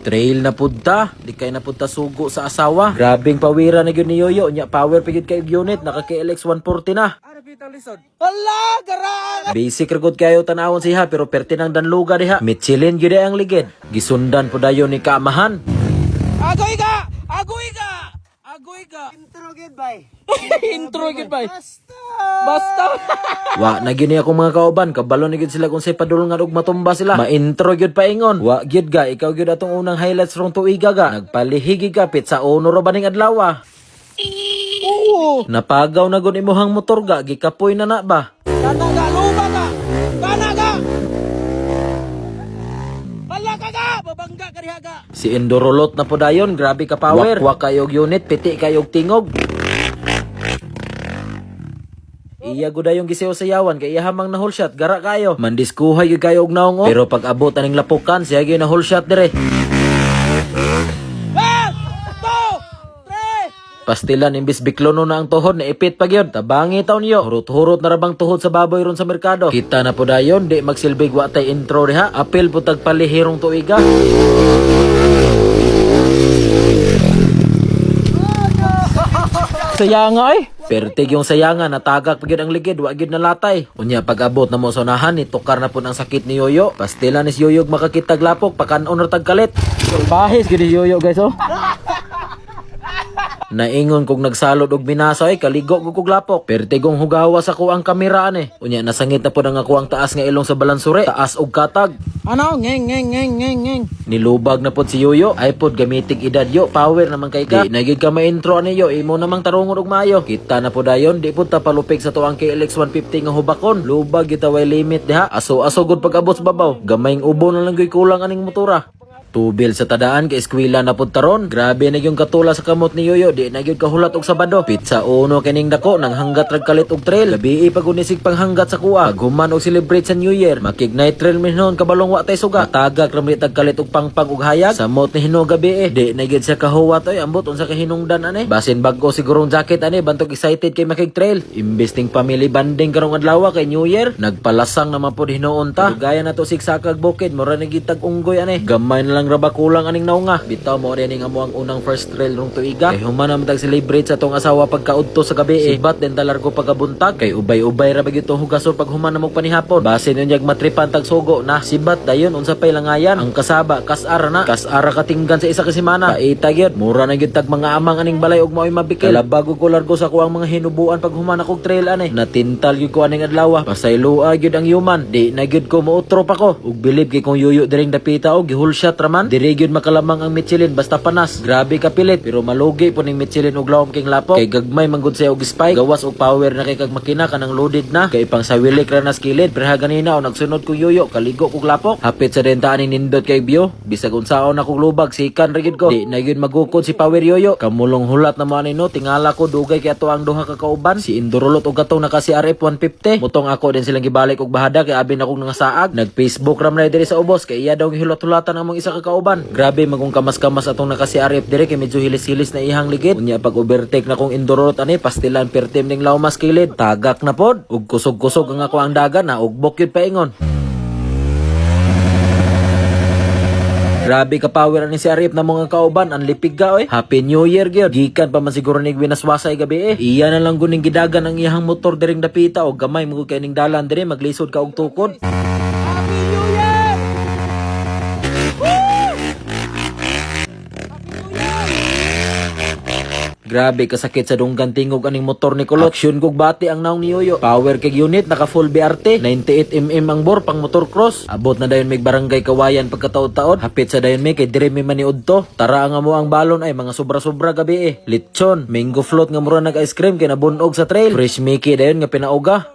Trail na punta, di kay na punta sugo sa asawa. Grabing pawira na gyud ni Yoyo, nya power pigid kay unit, naka KLX 140 na. Hala, garang! Basic record kayo tanawon siya pero perti nang danluga diha. Michelin gyud ang ligid. Gisundan po dayon ni kaamahan. Agoy ka! Agoy ka! Agoy ka! Intro gid bay. Intro gid bay. Basta. Basta. Wa na gyud ni akong mga kauban, kabalo na gyud sila kung say padulungan og matumba sila. Ma-intro gyud paingon. Wa gyud ga, ikaw gyud atong unang highlights rong tuiga ga. Nagpalihigi ka pit sa uno ra baning adlaw. Oo. Napagaw na gud imuhang motor ga, gikapoy na na ba? Kana ka, luma ka! Kana ka! Hala ka ka! Babangga ka diha ka! Si Endorolot na po dayon, grabe ka power. Wa kayog unit, piti kayog tingog. Iya gud dayong gisayaw-sayawan kay iya hamang na whole shot, gara kayo. Mandiskuhay gyud kayo og naong. Pero pag abot aning lapukan, siya gyud na whole shot dire. 1, 2, 3! Pastilan imbis biklono na ang tuhod, naipit pa gyud. Tabangi taon niyo. Hurot-hurot na rabang tuhod sa baboy ron sa merkado. Kita na po dayon, di magsilbig wa tay intro diha. Apil po tagpalihirong tuiga. Sayanga eh! Pertig yung sayangan, natagak pa gyud ang ligid, wa gyud nalatay. Unya pag abot na mo sa unahan, itukar na po ang sakit ni Yoyo. Pastilan ni si Yoyo makakitag lapok, pakanon ra tagkalit. Bahis gid si Yoyo guys oh. Naingon kog nagsalod og binasoy, kaligo kog lapok. Pertigong hugawa sa ko ang kamera ani. Unya nasangit na po ang ako ang taas nga ilong sa balansure, taas og katag. Ano? Ngeng. Nilubag na pod si Yoyo, ay pod gamitig edad yo, power naman kay ka. Di nagid ka ma-intro ani yo, imo namang tarungon og maayo. Kita na po dayon, di pod ta palupig sa tuang KLX 150 nga hubakon. Lubag kita way limit diha. Aso gud pag abot sa babaw. Gamayng ubo na lang gyud kulang aning motora. Tubil sa tadaan kay eskwela na pud taron. Grabe na yung katula sa kamot ni Yoyo, di na gyud kahulat og Sabado. Pizza uno kining dako nang hanggat rag kalit og trail. Labi pag unisig panghanggat sa kuha. Paghuman og celebrate sa New Year. Makig-night trail minhon kabalong wa tay suga. Tagak ra mi tag kalit og pangpang og hayag. Samot ni hinog gabi di na gyud siya kahuwat oy ambot unsa ka hinungdan ani. Basin bag-o sigurong jacket ani bantog excited kay makig trail. Imbesting family banding karong adlaw kay New Year. Nagpalasang naman pod hinuon ta. Gaya na to sigsakag bukid mura na gitag unggoy ani. Gamay na lang raba kulang aning naunga. Bitaw mo rin ang amo ang unang first trail rong tuiga. Kay human naman tag celebrate sa tong asawa pagkaudto sa gabi Sibat din talargo pagabuntag. Kay ubay-ubay ra bagyo itong hugason pag human namog panihapon. Base ninyag matripan tag sugo na. Sibat dayon unsa pay langayan. Ang kasaba kasara na. Kasara katinggan sa isa ka semana. Paita gyud. Mura na gyud tag mga amang aning balay og maoy mabikil. Bago ko largo sa kuang mga hinubuan pag human akog trail ani. Natintal gyud ko aning adlaw. Pasaylua gyud ang human. Di na gyud ko moutro pa ko. Ug bilib kay kung yuyo diring dapita og gihulshot raman. Diri gyud makalamang ang Michelin basta panas. Grabe ka pilit pero malugi po ning Michelin og lawom king lapok. Kay gagmay manggod siya og spike. Gawas og power na kay kag makina kanang loaded na. Kay pang sawilik ra na skilid. Pero ganina o nagsunod ko Yoyo kaligo kog lapok. Hapit sa dentaan ning nindot kay Bio. Bisag unsaon akong lubag sikan ra gyud ko. Di na gyud magukod si Power Yoyo. Kamulong hulat na mo ani no. Tingala ko dugay kay ato ang duha ka kauban. Si Indorolot og katong naka CRF 150. Mutong ako din silang gibalik og bahada kay abi na kog nangasaag. Nag Facebook ram na diri sa ubos kay iya daw gihulat-hulatan among isa ka kauban. Grabe magong kamas-kamas atong naka CRF dire kay medyo hilis-hilis na ihang ligid. Unya pag overtake na kong Indorolot ani pastilan pertim ning lawmas kilid. Tagak na pod ug kusog-kusog ang ako ang dagan na ugbok yun paingon. Grabe ka power ani si Arif na mga kauban ang lipig ga oy. Happy New Year gyud. Gikan pa man siguro ning winaswasay gabi Iya na lang guning gidagan ang iyang motor diring dapita og gamay mo kay ning dalan dire maglisod ka og tukod. Happy New Year! Grabe kasakit sa dunggan tingog aning motor ni Kulot. Aksyon kog bati ang naong ni Yoyo. Power keg unit naka full BRT. 98mm ang bore pang motor cross. Abot na dayon mig barangay Kawayan pagkataod-taod. Hapit sa dayon mi kay dire mi maniudto. Tara nga mo ang balon ay mga sobra-sobra gabi Lechon, mango float nga mura nag ice cream kay nabunog sa trail. Fresh Mickey dayon nga pinauga.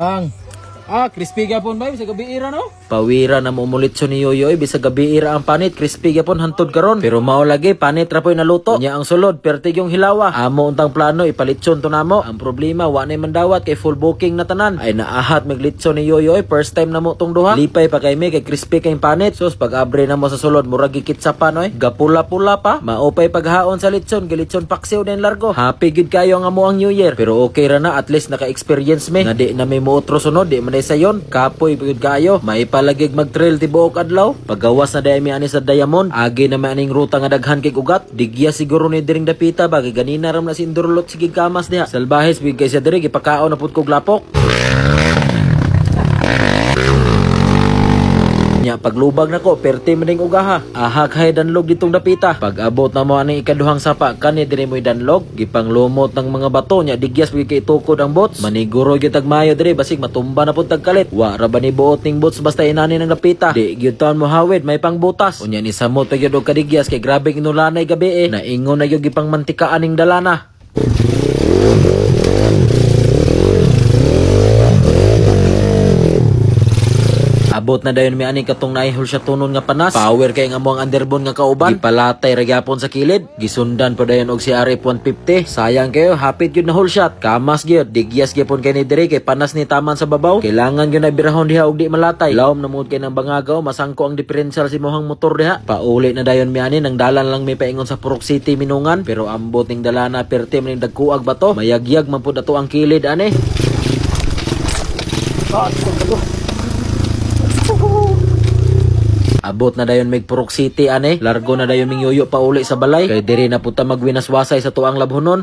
Crispy gapon ba sa gabi ira no? Pawira na mumulitso ni Yoyo bisag gabi ira ang panit, crispy gyapon hantod karon. Pero mao lagi panit ra po'y naluto. Nya ang sulod pertig yung hilawa. Amo untang plano ipalitson to namo. Ang problema wa nay mandawat kay full booking na tanan. Ay naahat maglitso ni Yoyo first time namo tong duha. Lipay pa kay mi kay crispy kay panit. Sus pag abre namo sa sulod murag gikitsapan gapula-pula pa. Maupay paghaon sa litson, gilitson paksiw din largo. Happy gid kayo nga mo ang New Year. Pero okay ra na at least naka-experience mi. Na di na may mootro sunod, di man kaysa yon, kapoy pagod kayo. May palagig mag-trail tibuok adlaw. Pagawas na dayami ani sa Diamond, agi na maning ruta nga daghan kay ugat. Digya siguro ni diring dapita bagay ganina ram na si Indurlot sige kamas diha. Salbahes bigay sa diri gipakaon na pud kog lapok. Nya paglubag nako perti maning ugaha. Ahak hay danlog ditong dapita. Pag abot na mo aning ikaduhang sapa kani diri mo'y danlog, gipanglumot ng mga bato nya digyas pud kay tukod ang bots. Maniguro gyud tag mayo diri basig matumba na pud tag kalit. Wa ra ba ni buot ning bots basta inani ng dapita. Di gyud taon mo hawid may pangbutas. Unya ni samot pa gyud og kadigyas kay grabe inulanay gabi na ingon na gyud gipang mantikaan ning dalana. Abot na dayon mi ani katong naihol siya tunon nga panas. Power kay nga mo ang underbone nga kauban. Gipalatay ra gyapon sa kilid. Gisundan pa dayon og si RF-150. Sayang kayo, hapit gyud na hole shot. Kamas gyud, digyas gyapon kay ni diri kay panas ni taman sa babaw. Kailangan gyud na birahon diha og di malatay. Lawom na mud kay nang bangagaw, masangko ang diferensyal si mohang motor diha. Pauli na dayon mi ani nang dalan lang mi paingon sa Purok City Minungan, pero ambot ning dalana perti maning dagkuag bato. Mayagyag man pud ato ang kilid ani. Abot na dayon mig Purok City ane, largo na dayon ming yoyo pauli sa balay kay diri na puta magwinaswasay sa tuang labhonon.